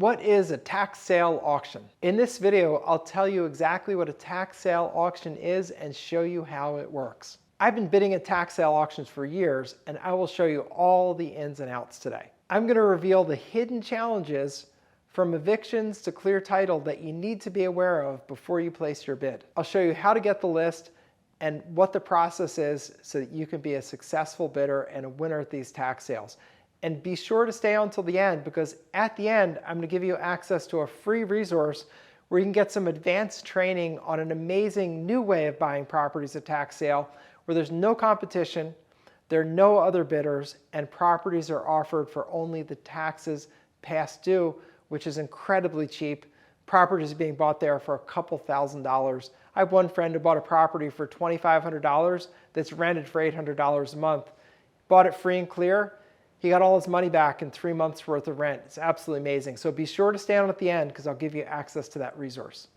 What is a tax sale auction? In this video, I'll tell you exactly what a tax sale auction is and show you how it works. I've been bidding at tax sale auctions for years, and I will show you all the ins and outs today. I'm going to reveal the hidden challenges from evictions to clear title that you need to be aware of before you place your bid. I'll show you how to get the list and what the process is so that you can be a successful bidder and a winner at these tax sales. And be sure to stay on until the end, because at the end, I'm going to give you access to a free resource where you can get some advanced training on an amazing new way of buying properties at tax sale, where there's no competition, there are no other bidders, and properties are offered for only the taxes past due, which is incredibly cheap. Properties are being bought there for a couple $1,000s. I have one friend who bought a property for $2,500 that's rented for $800 a month. Bought it free and clear. He got all his money back in 3 months worth of rent. It's absolutely amazing. So be sure to stay on at the end, because I'll give you access to that resource.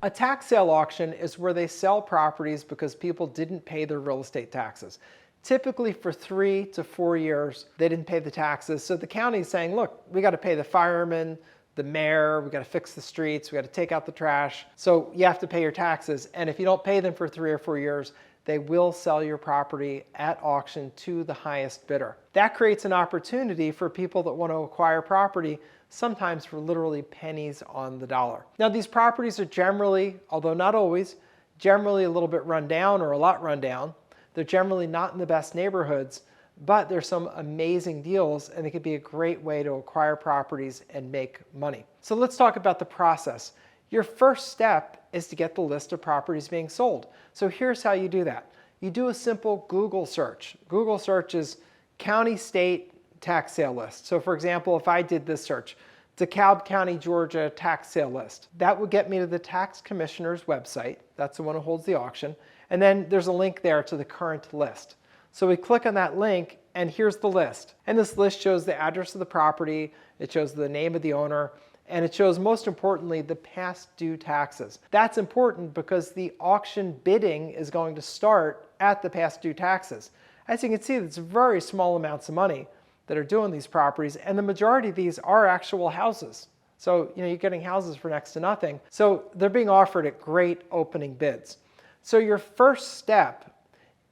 A tax sale auction is where they sell properties because people didn't pay their real estate taxes. Typically for 3 to 4 years, they didn't pay the taxes. So the county is saying, look, we got to pay the firemen, the mayor, we got to fix the streets, we got to take out the trash. So you have to pay your taxes. And if you don't pay them for 3 or 4 years, they will sell your property at auction to the highest bidder. That creates an opportunity for people that want to acquire property, sometimes for literally pennies on the dollar. Now, these properties are generally, although not always, generally a little bit run down or a lot run down. They're generally not in the best neighborhoods, but there's some amazing deals, and it could be a great way to acquire properties and make money. So let's talk about the process. Your first step is to get the list of properties being sold. So here's how you do that. You do a simple Google search. Google search is county, state, tax sale list. So for example, if I did this search, DeKalb County, Georgia tax sale list, that would get me to the tax commissioner's website. That's the one who holds the auction. And then there's a link there to the current list. So we click on that link, and here's the list. And this list shows the address of the property, it shows the name of the owner, and it shows, most importantly, the past due taxes. That's important because the auction bidding is going to start at the past due taxes. As you can see, it's very small amounts of money that are due on these properties, and the majority of these are actual houses. So you're getting houses for next to nothing. So they're being offered at great opening bids. So your first step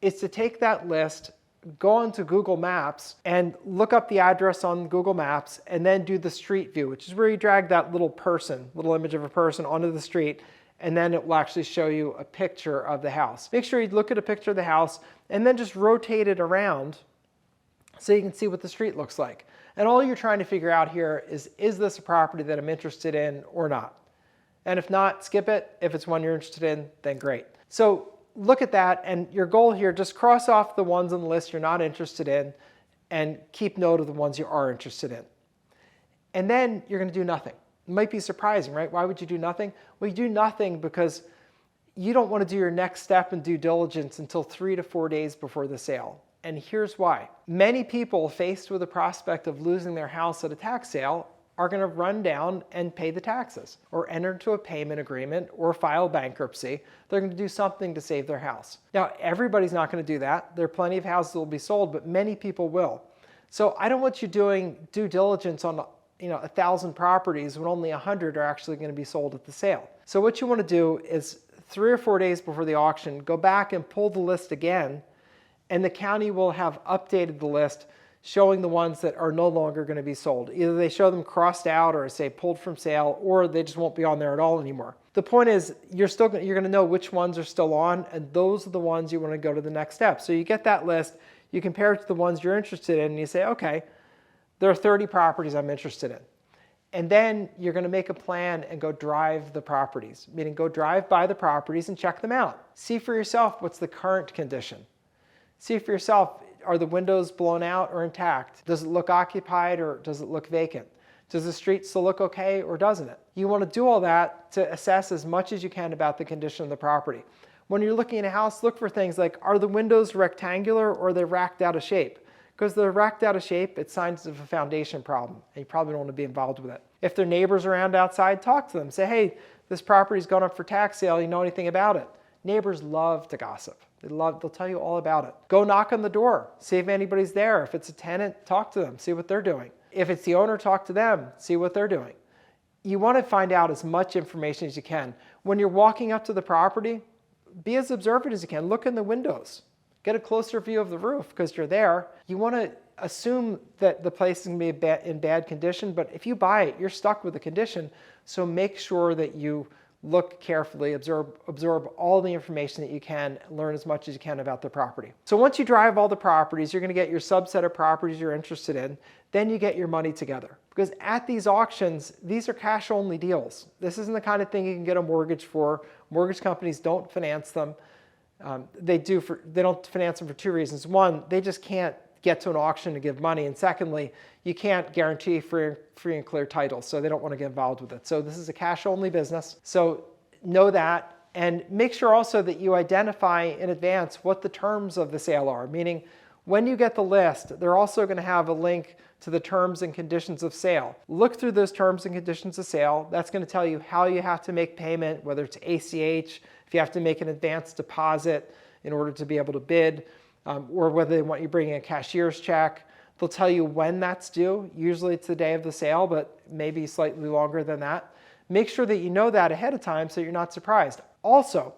is to take that list, go onto Google Maps and look up the address on Google Maps, and then do the street view, which is where you drag that little image of a person onto the street, and then it will actually show you a picture of the house. Make sure you look at a picture of the house and then just rotate it around so you can see what the street looks like. And all you're trying to figure out here is this a property that I'm interested in or not? And if not, skip it. If it's one you're interested in, then great. So look at that, and your goal here, just cross off the ones on the list you're not interested in and keep note of the ones you are interested in. And then you're going to do nothing. It might be surprising, right? Why would you do nothing? Well, you do nothing because you don't want to do your next step in due diligence until 3 to 4 days before the sale. And here's why. Many people faced with the prospect of losing their house at a tax sale are going to run down and pay the taxes, or enter into a payment agreement, or file bankruptcy. They're going to do something to save their house. Now, everybody's not going to do that. There are plenty of houses that will be sold, but many people will. So I don't want you doing due diligence on 1,000 properties when only 100 are actually going to be sold at the sale. So what you want to do is 3 or 4 days before the auction, go back and pull the list again, and the county will have updated the list, showing the ones that are no longer going to be sold. Either they show them crossed out or say pulled from sale, or they just won't be on there at all anymore. The point is, you're going to know which ones are still on, and those are the ones you want to go to the next step. So you get that list, you compare it to the ones you're interested in, and you say, okay, there are 30 properties I'm interested in. And then you're going to make a plan and go drive the properties, meaning go drive by the properties and check them out. See for yourself what's the current condition. See for yourself, are the windows blown out or intact? Does it look occupied or does it look vacant? Does the street still look okay or doesn't it? You want to do all that to assess as much as you can about the condition of the property. When you're looking at a house, look for things like, are the windows rectangular or are they racked out of shape? Because they're racked out of shape, it's signs of a foundation problem, and you probably don't want to be involved with it. If there are neighbors around outside, talk to them. Say, hey, this property's gone up for tax sale. You know anything about it? Neighbors love to gossip. They'll tell you all about it. Go knock on the door, see if anybody's there. If it's a tenant, talk to them, see what they're doing. If it's the owner, talk to them, see what they're doing. You want to find out as much information as you can. When you're walking up to the property, be as observant as you can. Look in the windows. Get a closer view of the roof because you're there. You want to assume that the place is going to be in bad condition, but if you buy it, you're stuck with the condition. So make sure that you look carefully, absorb all the information that you can, learn as much as you can about the property. So once you drive all the properties, you're going to get your subset of properties you're interested in. Then you get your money together. Because at these auctions, these are cash-only deals. This isn't the kind of thing you can get a mortgage for. Mortgage companies don't finance them. They don't finance them for two reasons. One, they just can't get to an auction to give money. And secondly, you can't guarantee free and clear title, so they don't want to get involved with it. So this is a cash-only business. So know that, and make sure also that you identify in advance what the terms of the sale are, meaning when you get the list, they're also going to have a link to the terms and conditions of sale. Look through those terms and conditions of sale. That's going to tell you how you have to make payment, whether it's ACH, if you have to make an advance deposit in order to be able to bid, or whether they want you bringing a cashier's check. They'll tell you when that's due. Usually it's the day of the sale, but maybe slightly longer than that. Make sure that you know that ahead of time so you're not surprised. Also,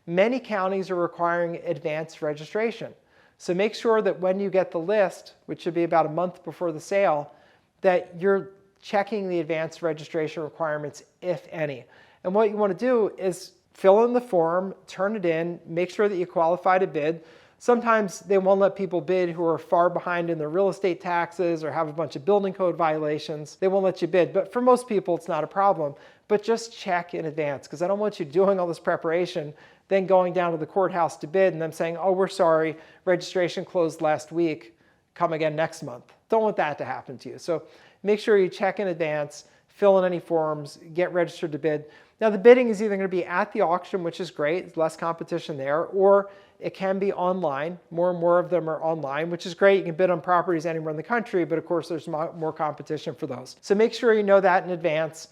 many counties are requiring advanced registration. So make sure that when you get the list, which should be about a month before the sale, that you're checking the advanced registration requirements, if any. And what you want to do is fill in the form, turn it in, make sure that you qualify to bid. Sometimes they won't let people bid who are far behind in their real estate taxes or have a bunch of building code violations. They won't let you bid. But for most people, it's not a problem. But just check in advance, because I don't want you doing all this preparation, then going down to the courthouse to bid and them saying, oh, we're sorry, registration closed last week, come again next month. Don't want that to happen to you. So make sure you check in advance, fill in any forms, get registered to bid. Now the bidding is either going to be at the auction, which is great, there's less competition there, or it can be online. More and more of them are online, which is great. You can bid on properties anywhere in the country, but of course there's more competition for those. So make sure you know that in advance.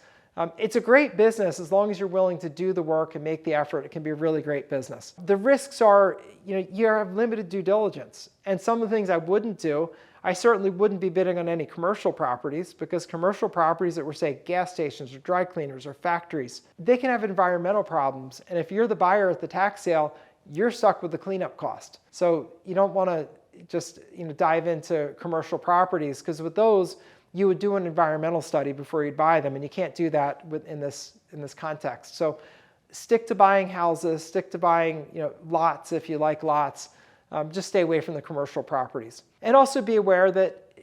It's a great business as long as you're willing to do the work and make the effort. It can be a really great business. The risks are, you have limited due diligence. And some of the things I wouldn't do, I certainly wouldn't be bidding on any commercial properties, because commercial properties that were, say, gas stations or dry cleaners or factories, they can have environmental problems. And if you're the buyer at the tax sale, you're stuck with the cleanup cost. So you don't want to just dive into commercial properties, because with those, you would do an environmental study before you'd buy them, and you can't do that in this context. So stick to buying houses, stick to buying lots if you like lots. Just stay away from the commercial properties. And also be aware that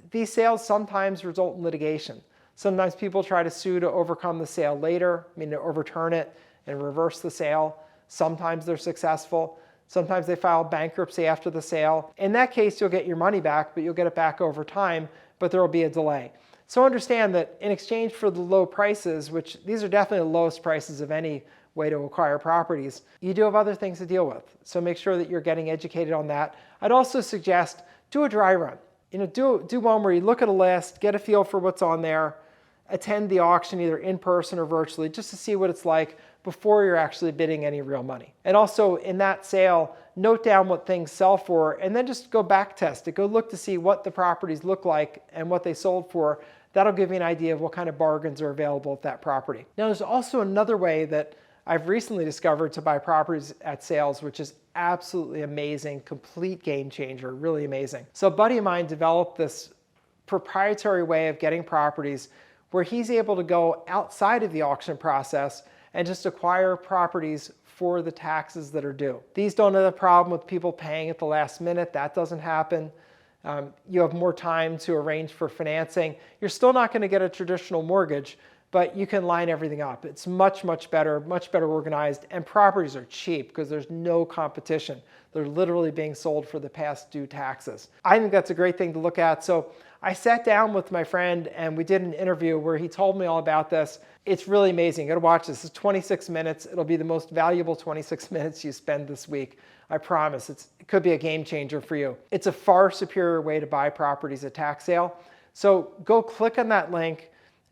these sales sometimes result in litigation. Sometimes people try to sue to overcome the sale later, to overturn it and reverse the sale. Sometimes they're successful. Sometimes they file bankruptcy after the sale. In that case, you'll get your money back, but you'll get it back over time, but there will be a delay. So understand that in exchange for the low prices, which these are definitely the lowest prices of any way to acquire properties, you do have other things to deal with. So make sure that you're getting educated on that. I'd also suggest do a dry run. Do one where you look at a list, get a feel for what's on there, attend the auction either in person or virtually, just to see what it's like before you're actually bidding any real money. And also in that sale, note down what things sell for, and then just go back test it. Go look to see what the properties look like and what they sold for. That'll give you an idea of what kind of bargains are available at that property. Now there's also another way that I've recently discovered to buy properties at sales, which is absolutely amazing, complete game changer, really amazing. So a buddy of mine developed this proprietary way of getting properties where he's able to go outside of the auction process and just acquire properties for the taxes that are due. These don't have a problem with people paying at the last minute. That doesn't happen. You have more time to arrange for financing. You're still not going to get a traditional mortgage, but you can line everything up. It's much better organized, and properties are cheap because there's no competition. They're literally being sold for the past due taxes. I think that's a great thing to look at. So I sat down with my friend and we did an interview where he told me all about this. It's really amazing. You gotta watch this. It's 26 minutes. It'll be the most valuable 26 minutes you spend this week. I promise. It could be a game changer for you. It's a far superior way to buy properties at tax sale. So go click on that link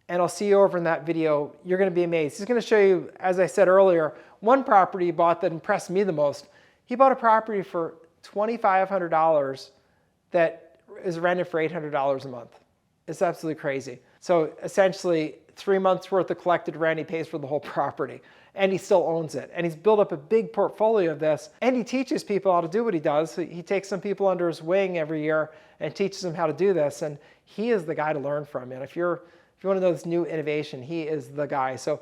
and I'll see you over in that video. You're gonna be amazed. He's gonna show you, as I said earlier, one property he bought that impressed me the most. He bought a property for $2,500 that is rented for $800 a month. It's absolutely crazy. So essentially 3 months worth of collected rent, he pays for the whole property, and he still owns it. And he's built up a big portfolio of this, and he teaches people how to do what he does. He takes some people under his wing every year and teaches them how to do this, and he is the guy to learn from. And if you want to know this new innovation, he is the guy. So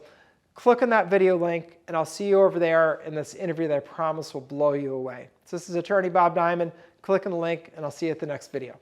click on that video link, and I'll see you over there in this interview that I promise will blow you away. So this is attorney Bob Diamond. Click on the link, and I'll see you at the next video.